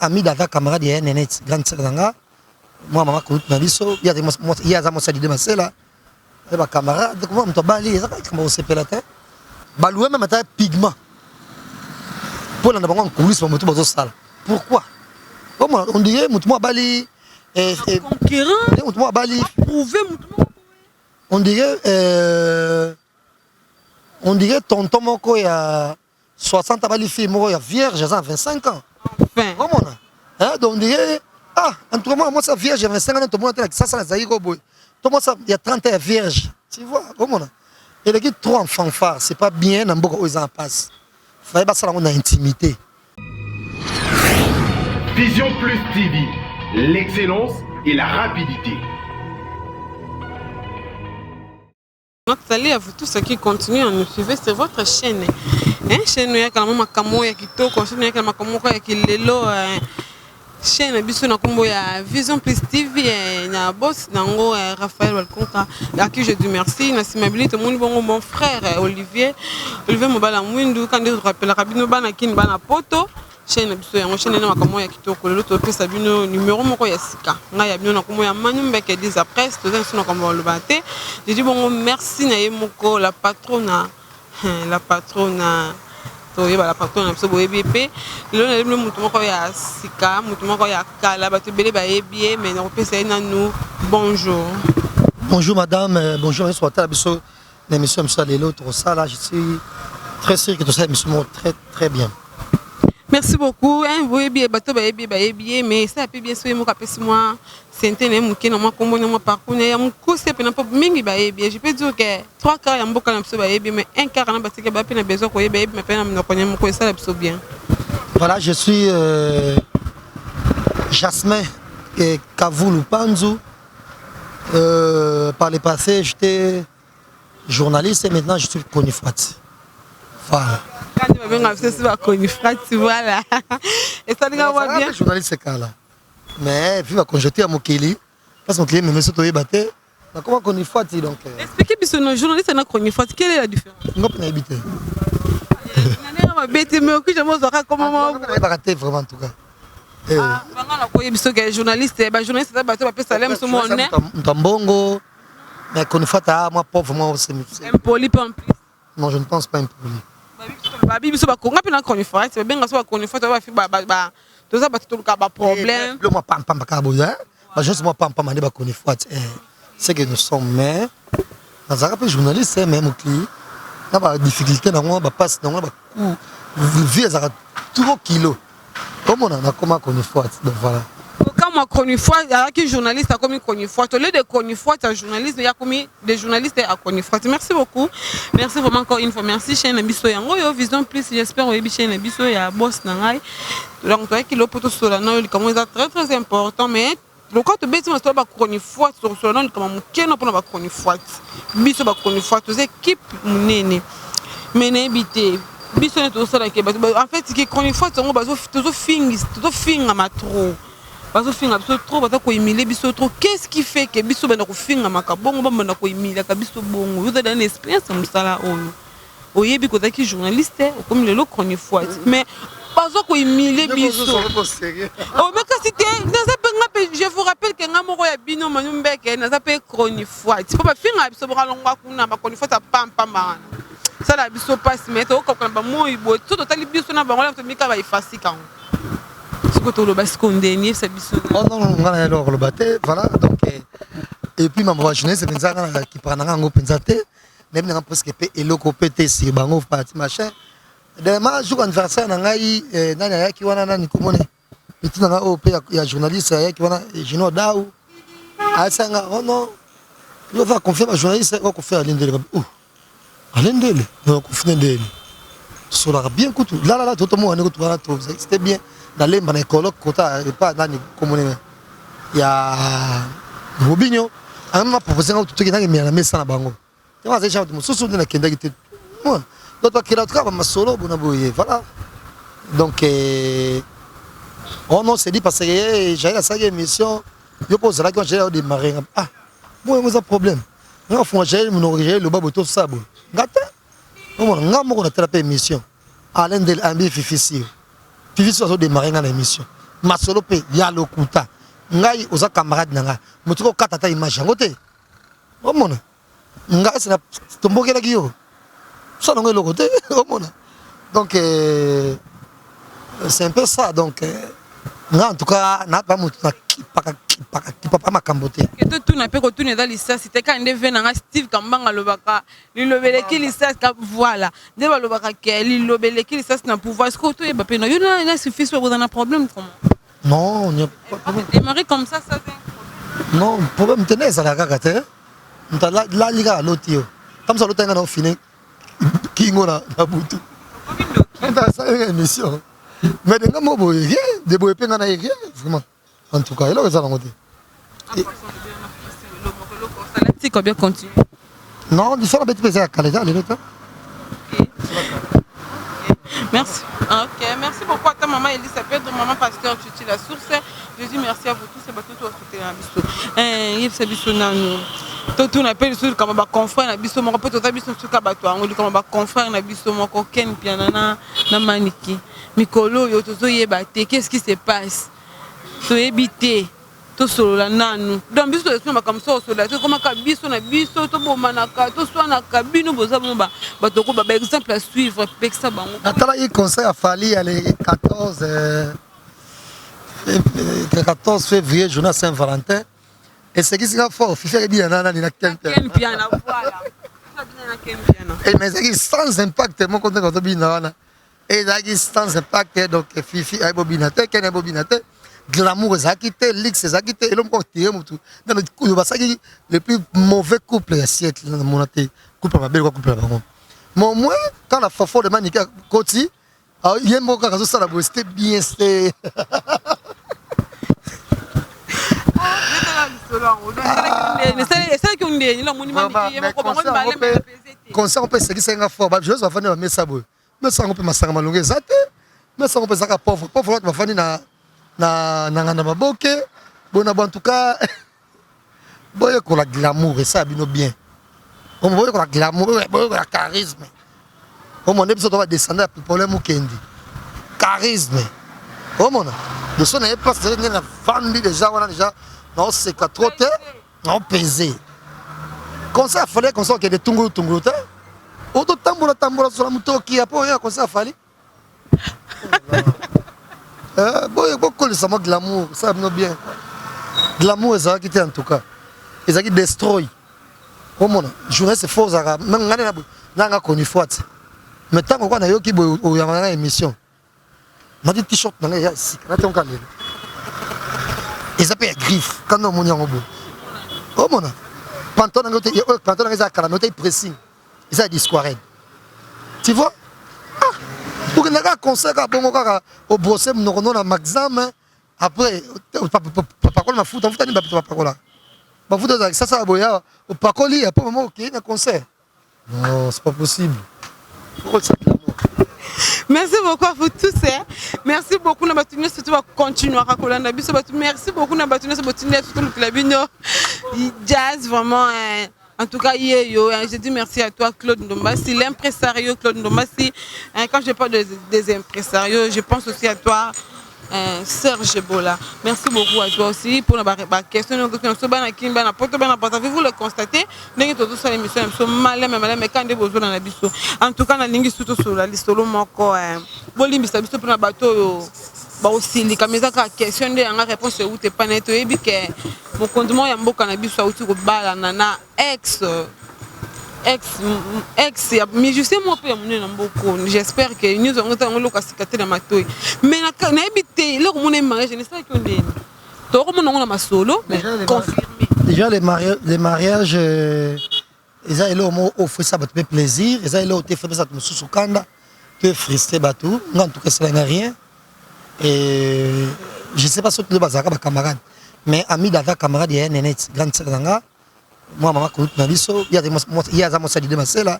ami d'avec camarade ya Nenet grande sœur nanga moi maman ko na biso ya za mo sadi de masela et ba camarade comment on bali ça comment on s'appelle là baloué même ta pigment pour la bango coulisses pour mutu bazo sala pourquoi comment on dirait mutu mo bali conquérant mutu mo bali prouver mutu on dirait tonton moko ya 60 bali fille moko ya vierge à 25 ans. Enfin. Comment hein? Donc on dirait, ah, en tout cas, moi, ça vierge, j'ai 25 ans, tout le monde a ça, ça, tout le il y a 30 ans vierge. Tu vois, comment et les gars, trop en fanfare, c'est pas bien, dans beaucoup ils en passent. Il fallait pas ça, on a intimité. Vision Plus TV, l'excellence et la rapidité. Salut à vous tous ceux qui continuent à nous suivre sur votre chaîne. Chaîne ya kala mama kamo ya kitoko, chaîne ya kala makamo ya kilelo, chaîne biso na kombo ya Vision Plus TV na boss nango Raphaël Walkonka à qui je dis merci na simabilité mon bongo mon frère Olivier Mobala Mwindu quand je rappelle rabino bana kin bana poto chaîne biso ya chaîne na makamo ya kitoko lelo to pesa bino numéro moko ya sika nga ya bino na kombo ya Manyumba ke 10 après to za sino kombo lobate je dis bongo merci na yemoko la patronne la patronne biso boyebi lelo na lelo mutu moko ya sika mutu moko ya kala bato bele bayebi mais na kopesa na nous bonjour. Bonjour madame, bonjour soit à biso l'émission monsieur lelo to ça là je suis très sûr que tout ça émission très très bien. Merci beaucoup. Vous bateau mais ça peut bien sûr moi moi centaine muke na moi kombo na moi parcours na mon course pe na pop mingi je peux dire que 3 quarts ya mboka na biso mais un quart na batike ba pe na besoin ko mais pe na no konya mo ko ça biso bien. Voilà, je suis Jasmin et Kavoulou Panzou. Par le passé, j'étais journaliste et maintenant je suis conifrat. Voilà. Voilà. Et ça dit bien. Journaliste c'est là. Mais puis quand j'étais à Mokeli, parce que Mokeli me met au batté. Comment qu'on y faut donc expliquez bien nos journalistes na conifrat, quelle est la différence? Non pas habiter. Na bête mais que j'aime ça comment on va rater vraiment en tout cas. Ah, bangana ko yebiso que journaliste ba bato ba pesa lem so mon né. Mbongo. Mais qu'on y faut moi pauvre moi c'est impoli pas en plus. Non, je ne pense pas impoli. Babi biso ba konga pena conifrat, ba benga so ba conifrat ba fi ba to ça ba to ka ba problème. Le moi pam ka boza. Ba juste moi pam mande ba conifrat. C'est que nous sommes mais dans un rappel journaliste même client. Na ba difficulté na moi ba passe na moi ba coup vie à 3 kilos. Comment on a comment conifrat donc voilà. Quand moi conifrat qui journaliste a comme conifrat au lieu de conifrat un journaliste il y a comme des journalistes à conifrat. Merci beaucoup. Merci vraiment encore une fois. Merci chaîne biso yango yo Vision Plus j'espère oyebi chaîne biso ya boss na ngai. Donc toi qui le poto sur na yo comme ça très important mais le quand tu bêtis ma ba conifrat sur non comme keno pour ba conifrat. Biso ba conifrat aux équipes munene. Mais habité biso ne to sala ke en fait qui conifrat on ba zo finga ma trop. Parce que trop baza ko humilier biso trop qu'est-ce qui fait que biso bana ko finga makabongo bana ko humilier ka biso bongo vous avez une expérience musala oyo oyebi ko zaki journaliste comme le conifrat mais baza ko humilier biso oh mais que c'était je vous rappelle que ngamoko ya bino Manyumba ke na zape conifrat c'est pas finga biso bokalongwa kuna ba conifrat pampa mana ça la biso passe mais to ko ba moi bo tout total biso na bango la to mika ba ifasika oh non, alors le batté, voilà, donc et puis ma jeunesse c'est ça qui prend un peu pensate, même dans presque et le copété si bango parti machin. Demain jour anniversaire nangai nani qui wana nani komone. Petit nanga au pays il y a journaliste qui wana Gino Daou. Ah ça oh non. Il va confier ma journaliste on confier à l'indele. Oh. À l'indele, on confie l'indele. Sur bien coutu. Là tout le monde on est tout c'était bien. Dans les écoles, pas dans les communes. Il y a Robinho. On m'a proposé tout ce qui est dans la maison. Tu vois, c'est ça. Je me souviens de la Kendaki. Moi, d'autres qui l'ont ma solo, voilà. Donc, on s'est dit parce que j'ai la cinquième émission. Je pose la question, j'ai démarré. Ah, moi, il y a un problème. On a fait le babo tout ça. Gata. On a fait l'émission. Alain Del Ambi Fifi. Puis ils sont démarrés dans l'émission. masolo pe ya lokuta ngai oza camarade na nga motuko kata ta image yango te omona ngai c'est na tombokelaki yo ça nango eloko te omona donc c'est un peu ça donc nga en tout cas na pas motu na kipapa makambo te to tuna pe ko tuna dans lisasi te ka ndeve na Steve Kambanga lobaka lilobeleki lisasi ka voilà nde ba lobaka ke lilobeleki lisasi na pouvoir est-ce que to yeba pe na yo na suffit so dans un problème comment non il y a pas problème démarrer comme ça c'est non problème tenez ça la kaka te nta la liga lotio comme ça l'autre na fini kingo na butu nta ça une émission mais de ngamo boye de boye pe na rien vraiment en tout cas il a ça dans côté ça bien continue non il faut la bête peser à Calais les autres merci ok merci beaucoup à ta maman Elisabeth maman pasteur Chuchi la source je dis merci à vous tous et bateau tout soutenir biso yeb c'est biso nanu tout on appelle sur comme ba confrère na biso moko peut biso sur ka bato ngoli comme ba confrère na biso moko ken pianana na maniki mikolo yo tozo yeba te qu'est-ce qui se passe to ebité to solola nanu donc biso to sima comme ça solola to comme ka biso na biso to bomanaka to soana ka bino boza ba bato ko ba exemple à suivre peksa bango atala il conseil a fallu aller 14 février journée Saint-Valentin et ce qui sera fort fifi bien nana ni na ken piano voilà na ken piano et mais c'est sans impact mon compte quand bien nana et là sans impact donc fifi ay bobinate ken bobinate glamour ezakite lix ezakite et l'homme côté mutu dans le coup basaki le plus mauvais couple du siècle dans mon até couple ma belle couple là bon mais moi quand la fofo de manika koti il y a mon cas ça la c'était bien c'était conseil on peut se dire c'est fort je vais faire mais ça mais ça on peut masanga malonge zate mais ça on peut ça pauvre va faire na maboke bon en tout cas boye ko la glamour et ça bino bien on boye ko la glamour boye ko la charisme on mon épisode va descendre à problème ou kendi charisme on mon de son n'est pas c'est na famille déjà on a déjà non c'est qu'à trop non peser comme ça fallait qu'on soit que de tunguru te auto tambola sur la moto qui a pas comme ça fallait beaucoup de ça glamour ça va bien glamour ça qui en tout cas et ça qui destroy au monde journée c'est faux ça même ngana connu fois mais tant qu'on a yo qui au yamana émission m'a dit t-shirt na ya ici na ton calé et ça peut griffe quand on monte en haut au monde pantalon ça kala noté pressing et ça disquared tu vois pour que les conseil au brosser mon na maxam après papa ma foot en foot ni papa là ba foot ça boya au pakoli après moment OK na concert non c'est pas possible merci beaucoup à vous tous merci beaucoup na batunia surtout va continuer à kolanda biso merci beaucoup na batunia surtout le clubino jazz vraiment en tout cas, je dis merci à toi, Claude Ndombasi, l'impresario Claude Ndombasi. Quand je parle des impresarios, je pense aussi à toi, Serge Bola. Merci beaucoup à toi aussi pour la question. Vous le constatez, mais quand vous dans la biso. En tout cas, on a surtout sur la liste, aussi les caméras question de la réponse où tu pas net et que mon condument ya mboka na biso auti ko bala nana ex mais je sais moi pe mon na mboko j'espère que nous on va ngolo kasikate na matoi mais na ebité le mon mariage je ne sais que ndeni to ko mon na masolo mais confirmé déjà les mariages ils a elo mo offrir ça te plaisir ils a elo te faire ça mususu kanda te frister batou en tout cas ça n'a rien. Et je ne sais pas si tu es camarade, mais ami d'avec camarade, il y a une grande sœur. Moi, maman, il y a des là.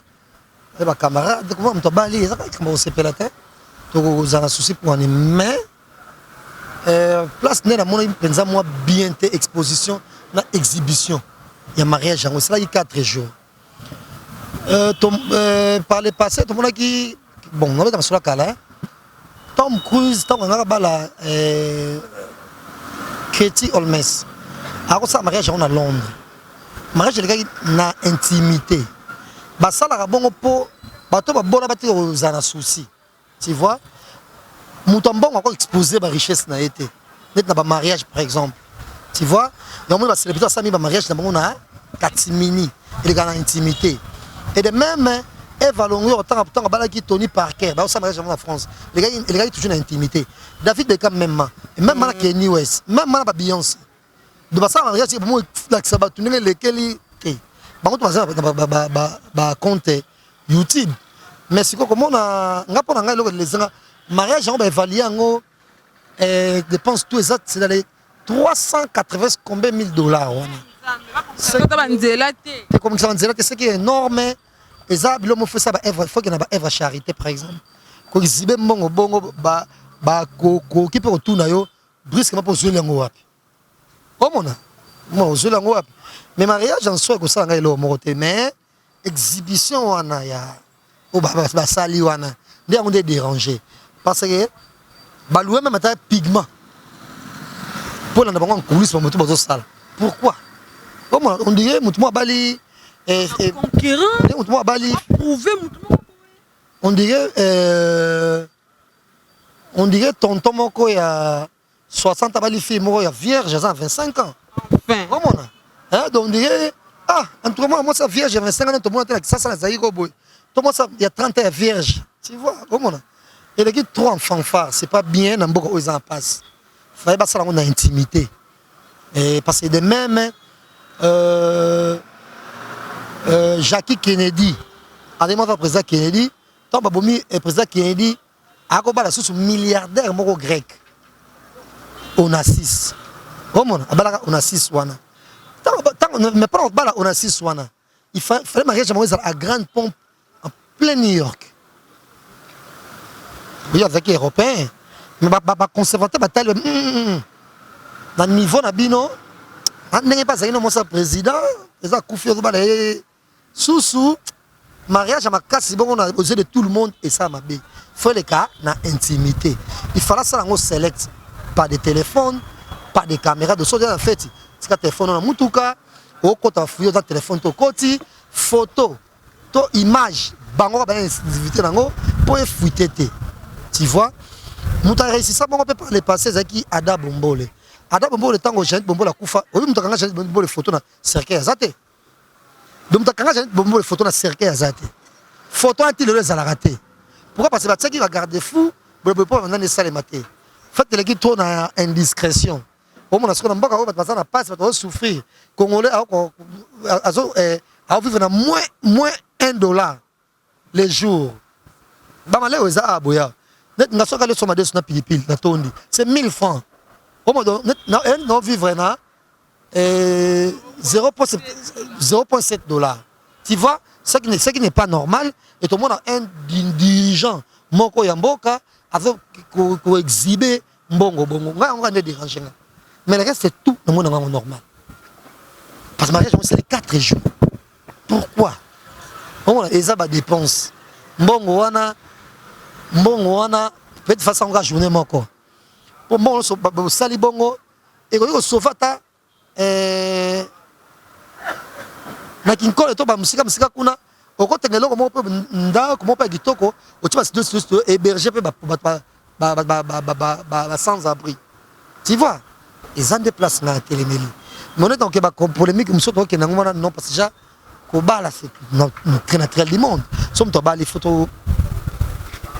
Il y a camarade, comment on t'a balayé, comment on s'est pelé la tête. Donc, vous avez un souci pour un mais place n'est la monnaie, moi, bien tes expositions, la exhibition. Il y a mariage, c'est là, il y a 4 jours. Par le passé, tout le monde qui. Bon, on va dans la Tom Cruise, tant qu'on a Katie Holmes. Alors ça mariage on à Londres. Mariage les gars na intimité. Bah ça la bon po bato ba bona bati aux ana souci. Tu vois? Mouton encore exposer ma richesse na été. Net na ba mariage par exemple. Tu vois? Donc moi va célébrer ça mi ba mariage na bon na katimini et les gars na intimité. Et de même Eva Longo autant bala qui Tony Parker, bah ça mariage en France. Les gars toujours na intimité. David Beckham même na Kanye West, même na Beyoncé. De ça mariage c'est pour moi ça va tourner lesquels bah on va compte YouTube. Mais c'est quoi comment on a pas les mariage on va évaluer en dépense tout exact c'est dans les 380 combien $1000. C'est comme ça c'est qui est énorme. Et ça il faut ça faut qu'il y ait une charité par exemple. Ko zibe mbongo bongo ba ko qui peut retourner yo brusquement pour jouer lango wapi. Omona. Moi jouer lango wapi. Mais mariage en soi que ça ngai lo moté mais exhibition wana ya o ba sali wana ndé on est dérangé parce que ba louer même ta pigment pour la bango en coulisses pour moto bazo sala. Pourquoi? Omona on dirait moto mo bali conquérant on dirait tonton moko ya 60 bali fille moko ya vierge à 25 ans. Enfin. Comment hein donc on dirait entre moi ça vierge 25 ans tout le monde ça la zaïro boy. Tout moi ça il y a 30 ans vierge. Tu vois comment et les gars trop en fanfare, c'est pas bien dans beaucoup aux en passe. Fallait pas ça on a intimité. Et parce que de même Jackie Kennedy, à des moments président Kennedy, tant Baboumi est président Kennedy, a combattu la source milliardaire moro grec. On a 6. Comment on a 6 wana. Mais pas on a 6 wana. Il fallait mariage à grande pompe en plein New York. Oui, avec les Européens. Mais conservateur bataille dans le niveau nabino, on n'est pas un président, président Koufi Oubalé. Sous mariage à ma casse, c'est bon, on a osé de tout le monde et ça m'a bien. Il faut les cas dans l'intimité. Il fallait ça on select pas de téléphone, pas de caméra de soutien en fait. C'est un téléphone on a mutuka, au côté fouillé dans téléphone to côté, photo, to image, bango ba invité nango pour fuiter. Tu vois? Muta réussi ça bon on peut parler passer ça qui Ada Bombole. Ada Bombole tango Jeanette Bombole kufa. Oui muta kanga Jeanette Bombole photo na cercle azate. Donc, quand j'ai une photo dans le cercle, photo anti-leuse à la raté. Pourquoi? Parce que c'est qui va garder fou, mais ne peut pas maintenant les mater. Faites les qui tournent à indiscrétion. Au moins, on a pas de passe, souffrir. Congolais, à vivre moins $1 les jours. Bamalé aux aboya. N'a pas de somme de son pilipil, c'est 1000 francs. Au moins, non vivre là. 0,7 $. Tu vois, ce qui n'est pas normal, et tout le monde a un dirigeant, Moko Yamboka, avec qu'on exhiber Mbongo. On va déranger. Mais le reste, c'est tout le monde est normal. Parce que le mariage, c'est les 4 jours. Pourquoi? On a des dépenses. Mbongo wana, peut-être façon de journée Moko. Pour moi, on sali Bongo, et on sauve ta. Na kinkolo to ba musika kuna okotengelo ko mo pe nda ko mo pa kitoko o tu vas héberger pe ba sans abri. Tu vois ils ont des places na télémélie mais on est donc ba polémique muso to ke ngoma non parce que déjà ko bala c'est très naturel du monde somme to ba les photos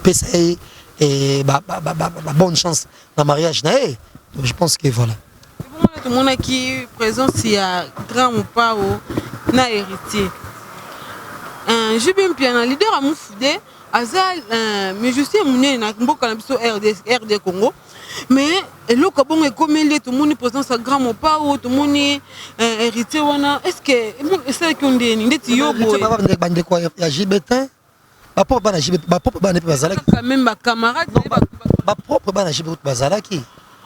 PCA et bonne chance dans mariage na je pense que voilà. Tout le monde qui est présent s'il a grand ou pas ou na héritier. J'ai bien un leader à mon foudé, Azal, mais je sais mon na mboka na biso RD Congo. Mais le Gabon est comme il est tout le monde présent sa grand ou pas ou tout le monde héritier wana. Est-ce que c'est qu'on dit ni tu yo boy. Bande quoi ya Gibetin. Ba propre bana Gibetin, ba propre bana pe bazala. Quand même ma camarade ba propre bana Gibetin bazala qui.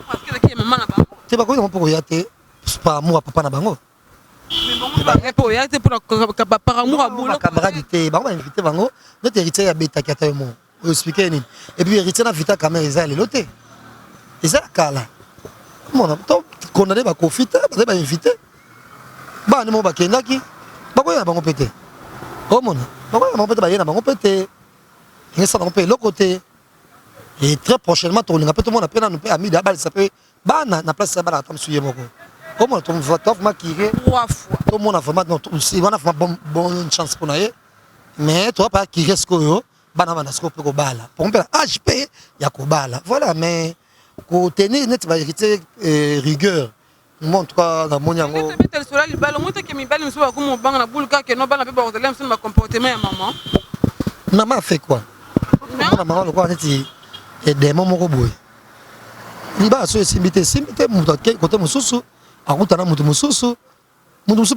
Parce que qui maman là-bas. C'est pas quoi pour y aller par amour à papa na bango. Mais pour y aller pour par amour à boulot. Camarade était ba invité bango, notre héritier ya beta qui a mo. Expliquer ni. Et puis héritier na vita caméra ils allaient loter. Ils allaient kala. Mon condamné ba confite ba invité ba ne mo ba kendaki ba ko ya bango pété oh mon ba ko ya bango pété ba yena bango pété ngesa bango pété l'autre côté et très prochainement tout le monde peut appelle nous peut ami d'abal ça peut ba na place ça ba la tam suyer moko oh mon ton vote ma kiré 3 fois tout le monde a vraiment non si on a vraiment bonne chance pour naie mais toi pas kiré ce que bana bana ce ko bala pour on peut HP ya ko bala voilà mais ko tenir net va hériter rigueur moi en tout cas dans mon yango tel cela le ballon moi que mi ballon me soit comme banga na boule ka que non bana pe ba hotel me comportement ya maman a fait quoi maman le quoi net et des moments boy ni ba so simbité muto côté mususu akuta na muto mususu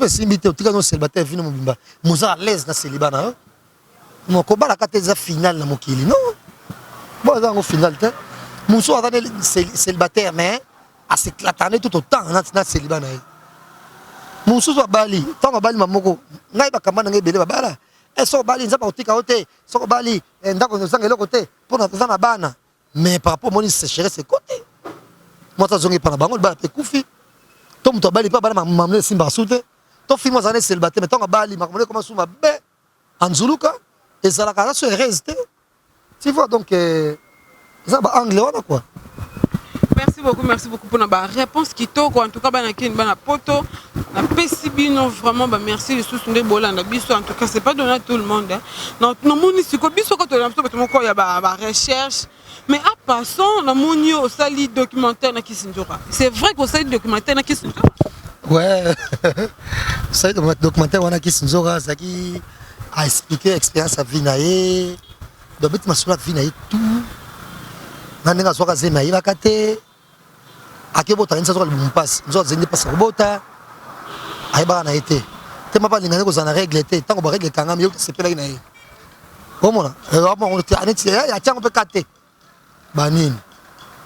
pe simbité otika no célibataire vino mobimba muza à l'aise na célibana non ko bala ka teza finale na mokili non bon ça au final te muso a célibataire mais à s'éclater tout autant na célibana muso so bali tant bali mamoko ngai ba kamana ngai bele babala et so bali nzapa otika ote so bali ndako nzanga le côté pour na bana mais par rapport moni se chérer ses côtés moi ça zongi para bango ba pe kufi to muto bali pa bana mamle simba soute to fi moi zané célibataire mais tant bali makamole comment suma be anzuluka et ça la cara se reste tu vois donc ça ba anglais on a quoi. Merci beaucoup pour la réponse qui t'a en tout cas bana kin bana poto na pesibino vraiment ba merci les sous ndé bolanda biso en tout cas c'est pas donné à tout le monde non non moni siko biso ko to la biso to ko ya ba recherche mais à passant na moni au sali documentaire na Kisinjora c'est vrai qu'au sali documentaire na Kisinjora ouais sali documentaire na Kisinjora ça qui a expliqué expérience à vinaé de bit ma sur vinaé tout na ninga soka zema iba kate akebota nisa soka limumpasi nzo zende pasa robota aiba na été te mapa lingane ko zana règle te tango ba règle kanga mi yo sepela ina ye omona on était aneti ya tiango pe kate banine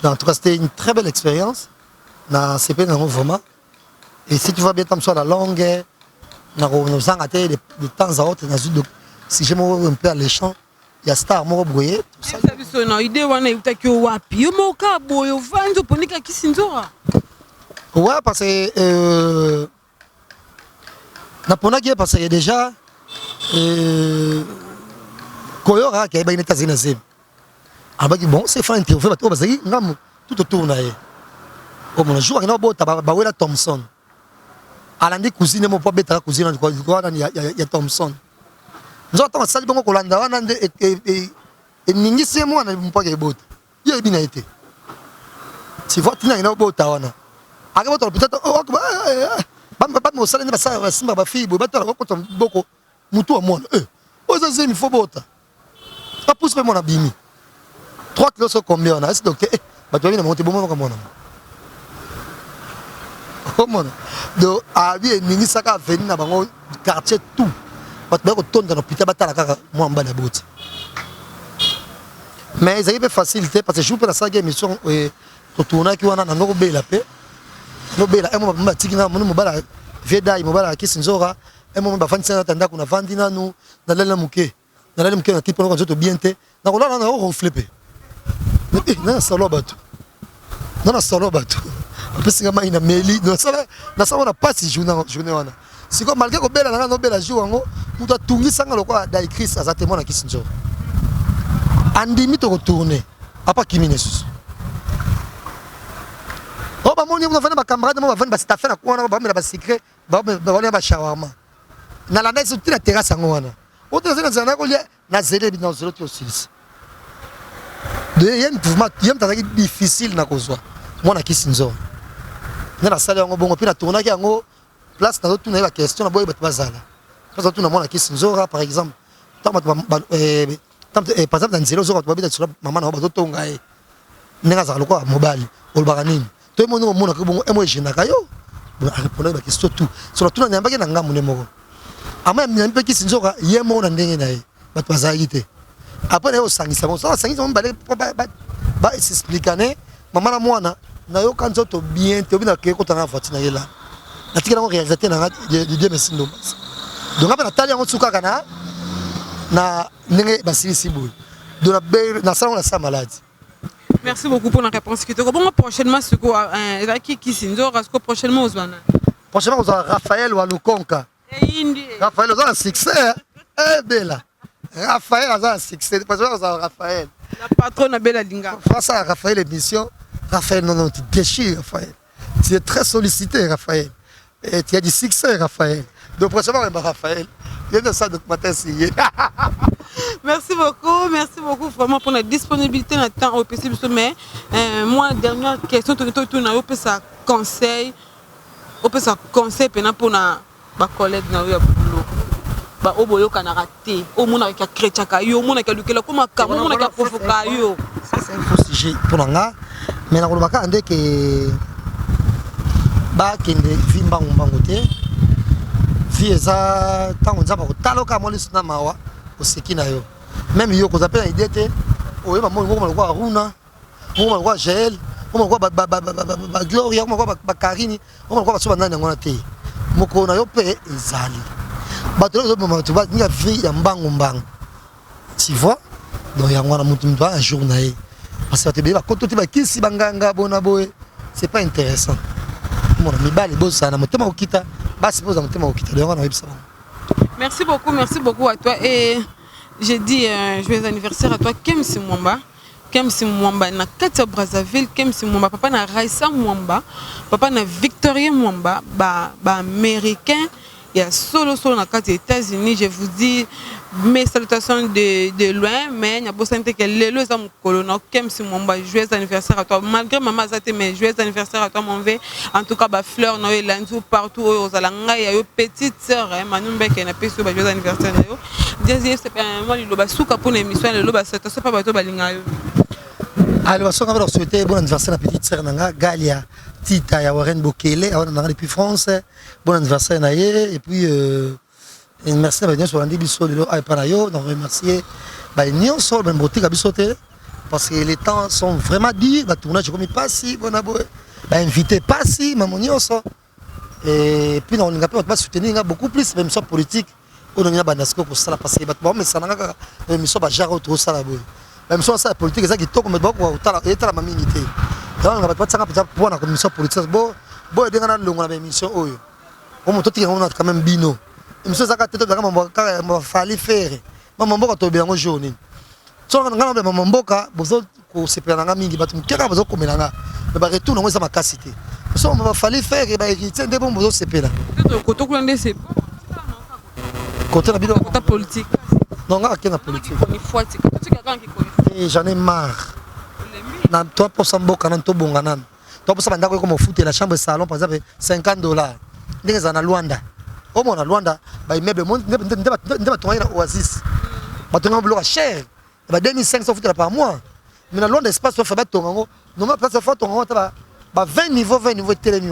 en tout cas c'était une très belle expérience na sepela vraiment et si tu vas bien tam sur la longue na ko zanga te de temps à autre na si je me un peu alléchant il y a star moko boye ça biso na idée wana utaki wapi yo moka boyo vanzo ponika Kisinjora ouais parce que na ponaki parce que déjà koyora qui est bien états unis abaki bon c'est fin interview bato bazaki ngam tout autour na ye au mon jour na bota ba wela Thompson alandi cousine mo po beta cousine ko ya Thompson nzoto masali bongo kolanda wana nde ningisi mwana mpaka ebota ye bina été tu vois tina ina bota wana akabota peut-être ba mo sala ni ba sa simba ba fibo ba tola ko boko mutu wa mwana oza zemi fo bota pas pousse pe mwana bimi 3 kilos so combien on a c'est donc ba to bina monte bomo ko mwana oh mwana do abi ningisa ka veni na bango quartier tout parce que tonda no pita batala kaka moi mbala boti mais ça est facilité parce que je peux la saga émission to tourna ki wana na no bela pe no bela emo ba tikina mo bala veda mo bala Kisinjora emo ba fanisa tanda kuna vandina nu na lela muke na tipo no to bien te na ko la na o flipper na solo bato parce que mai na meli na sala na passe journée wana siko malgré ko bela na no bela jour ngo muto atungisa ngalo kwa da Chris azatemo na Kisinjora andimi to retourner apa kiminesus oh ba moni mo vana ba camarade mo ba vana ba staff na kwa na ba ba secret ba ba shawarma na la neige toute la terrasse ngo wana o te zana ko na zele bi na zelo to sis de yem mouvement yem tazaki difficile na kozwa mo na Kisinjora na sala ngo bongo pina tourna ki ngo place na tout na ba question na boy bat bazala parce que tout na mo na Kisinjora par exemple par exemple dans zelo zo ba sur maman na ba to tonga e nenga za lokwa mobile ol baranini to mo no mo na ko bongo emo jena kayo bon répondre ba question tout sur tout na nyamba ke na ngamu ne moko ama nyamba Kisinjora ye mo na ndenge na e bat bazali te après na yo sangisa bon ça sangisa mo ba s'expliquer maman na mwana na yo kanzo to bien te obina ke ko tanga fatina yela na tikela ngo réalisateur na de Dieu merci ndo donc après na tali ngo tsuka kana na ndenge basilisi boy de na salon la sa malade Merci beaucoup pour la réponse. Bon, prochainement, ce qui s'indore, prochainement, aux prochainement, vous avez Raphaël ou Alukonka. Raphaël, vous avez un succès. Eh, Bella. Raphaël, vous avez un succès. Prochainement, vous avez Raphaël. La patronne Bella Linga. Face à Raphaël, l'émission. Raphaël, non, tu déchires, Raphaël. Tu es très sollicité, Raphaël. Et tu as du succès, Raphaël. Donc, prochainement, Raphaël. Viens de ça, documentaire signé. Merci beaucoup vraiment pour la disponibilité dans le temps au PC. Mais moi, dernière question, tu as ça conseil pour ma collègue na yo boulot. Ba oboyo kana raté. Au monde avec chrétien yo, monde avec lukela comme ka, monde avec provoka yo. C'est un faux sujet pour nga. Mais na kolobaka ande que ba kende vimba ngombangote. Vie eza tango nzamba ko taloka mo lisuna mawa oseki na yo. Même yo ko zapela idée te oyo ba mo ko aruna, mo ko gel, mo ko ba gloria, mo ko ba karine, mo ko ba so banana ngona te. Moko na yo pe ezali. Bato zo mo tu ba nga vie ya mbango mbango. Tu vois? Donc ya ngona mutu mtu un jour na ye. Parce que te ba koto te ba kisi banganga bona boye. C'est pas intéressant. Mon ami bali bossa na motema okita. Merci beaucoup à toi. Et j'ai dit joyeux anniversaire à toi, Kemsi Mwamba. Kemsi Mwamba na Katia Brazzaville, Kemsi Mwamba, papa na Raissa Mwamba, papa na Victorien Mwamba, ba américain. Il y a solo na Katia États-Unis. Je vous dis mes salutations de loin, mais il y a beaucoup de gens qui sont les colons. Kemsi Mwamba, joyeux anniversaire à toi. Malgré maman Zate, mais joyeux anniversaire à toi, mon V. En tout cas, fleur, Noël, Lanzou, partout, aux Alanga, il y a une petite sœur, Manoumbe, qui a fait ce joyeux anniversaire. Deuxième, c'est moi, le Basuka pour l'émission, le Basuka, c'est pas bateau Balinga. Alors, on va souhaiter bon anniversaire à la petite sœur Nanga, Galia, Tita, ya Warren Bokele, depuis France. Bon anniversaire, Naye, et puis. Merci à vous sur l'année biso de l'Aipanayo. Donc remercier Bagnon sur le boutique à bisoté parce que les temps sont vraiment durs. Le tournage comme il passe, bon aboué, invité pas si, maman nioso. Et puis on n'a pas soutenir beaucoup plus même sur politique. On a banasco pour ça parce que bon mais ça n'a pas même sur bajaro trop ça là boy. Même sur ça politique ça qui toque mais beaucoup au tala et tala mamingité. Donc on n'a pas ça pour la commission politique bon bon et dans longue la émission oyo. On monte on a quand même bino. Monsieur Zakate to maman fallait faire maman mboka to bien journée so ngana maman mboka bozo ko sepela nga mingi batu mkeka bozo komelanga mais ba retour ngo ça ma capacité so maman fallait faire ba héritier de bon bozo sepela koto kulande c'est côté la bidon côté politique non nga kena politique ni fois tu quelqu'un qui connaît j'en ai marre na toi pour samboka na to bonganan toi pour ça banda ko mo foot la chambre salon par exemple $50 ndenge na Luanda. Au moins, Luanda, immeuble, Oasis. Maintenant, on cher. 2500 francs par mois. Mais dans Luanda, espace, on fait ton normalement, place de ton 20 niveaux de télé.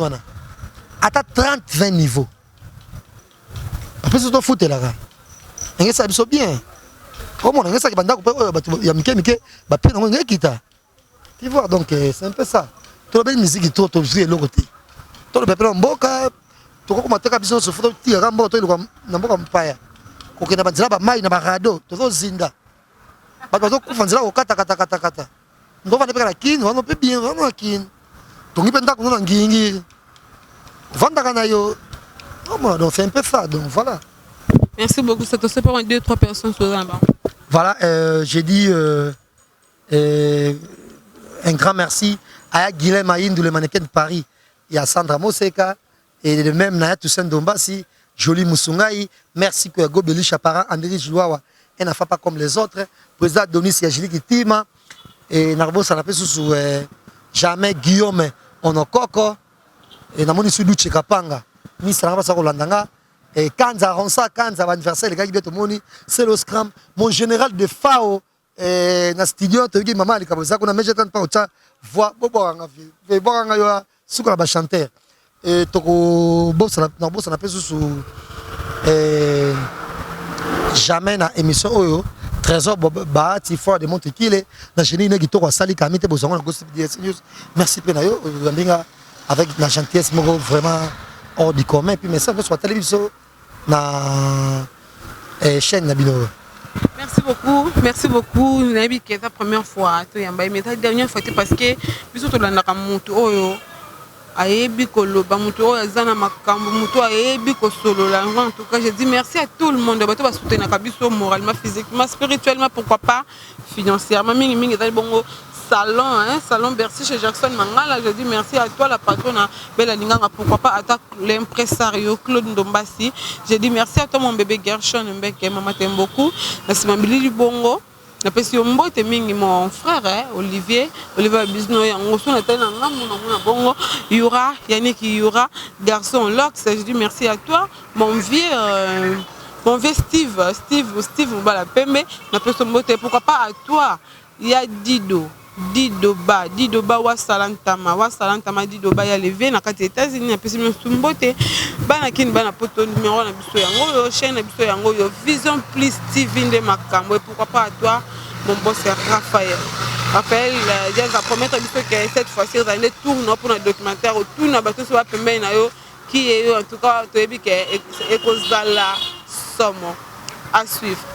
À 20 niveaux. Après, c'est ton foot là. Et ça, c'est bien. Au moins, ça, il y a Mike, tu vois, donc c'est un peu ça. Toute la belle musique qui tourne, tout le côté. Tout le peuple en boca. Tu comprends que tu as ce photo qui est rambo tu na mboka mpaya ko kena banzela ba mai na ba rado to zinda ba to ko fanzela ko kata ndo va ne peka kin va no pe bien va no kin to ngi penda ko na ngingi vanda kana yo donc c'est un peu ça donc voilà. Merci beaucoup, c'est aussi pour 2-3 personnes sur là-bas. Voilà, j'ai dit un grand merci à Guilhem Aïndou, le mannequin de Paris, et à Sandra Moseka. Et de même, Naya Toussaint Dombasi, Jolie Moussungaï, merci que Gobeli Chapara, André Jouawa, et n'a pas comme les autres. Président Donis Yajili Kitima, et Narbo Sanapé sous jamais Guillaume Onokoko, et Namoni Soudou Chekapanga, Miss Sanapasa Rolandanga, et Kanza Ronsa, Kanza, anniversaire, les gars qui viennent au Moni, c'est le scrum, mon général de FAO, et na studio, tu dis maman, les Kabosa, qu'on a mis jeté pas au chat, voix, boboranga, boboranga, soukra ba chanteur. Et toko bossa na peso sous jamais na émission oyo trésor ba ti fort de monte kile na génie na kitoko sali kamite bozongo na gossip DS News. Merci penayo ngambinga avec la gentillesse moko vraiment hors du commun puis mais ça sur la télévision na chaîne na bino. Merci. Merci beaucoup. Nabi que ta première fois, tu yamba mais ta dernière fois parce que biso to landaka mutu oyo ayebi koloba mutu oyo azana makambo mutu ayebi ko solo la. En tout cas, je dis merci à tout le monde bato ba soutenir ka biso moralement, physiquement, spirituellement, pourquoi pas financièrement. Mingi mingi ta bongo salon, hein, salon Bercy chez Jackson Mangala. Je dis merci à toi la patronne Bella Linganga, pourquoi pas à l'impresario Claude Ndombasi. Je dis merci à toi mon bébé Gershon Mbeke, maman t'aime beaucoup. Merci Mambili du Bongo. Na pesi ombo te mingi mon frère hein, Olivier Bisno yango so na tena ngamu na bongo Yura Yannick Yura garçon Lox. Je dis merci à toi mon vieux Steve Bala Pembe. Na pesi ombo te pourquoi pas à toi. Il y a Dido Ba wa salantama Dido Ba ya levé na kati États-Unis na pesi msumbote bana kin bana poto numéro na biso yango yo chaîne na biso yango yo Vision Plus TV nde makambo. Et pourquoi pas à toi mon boss Raphaël déjà promettre biso que cette fois-ci on allait tourner pour un documentaire autour na bato so ba pembe na yo qui est en tout cas to ebi que ekozala somo à suivre.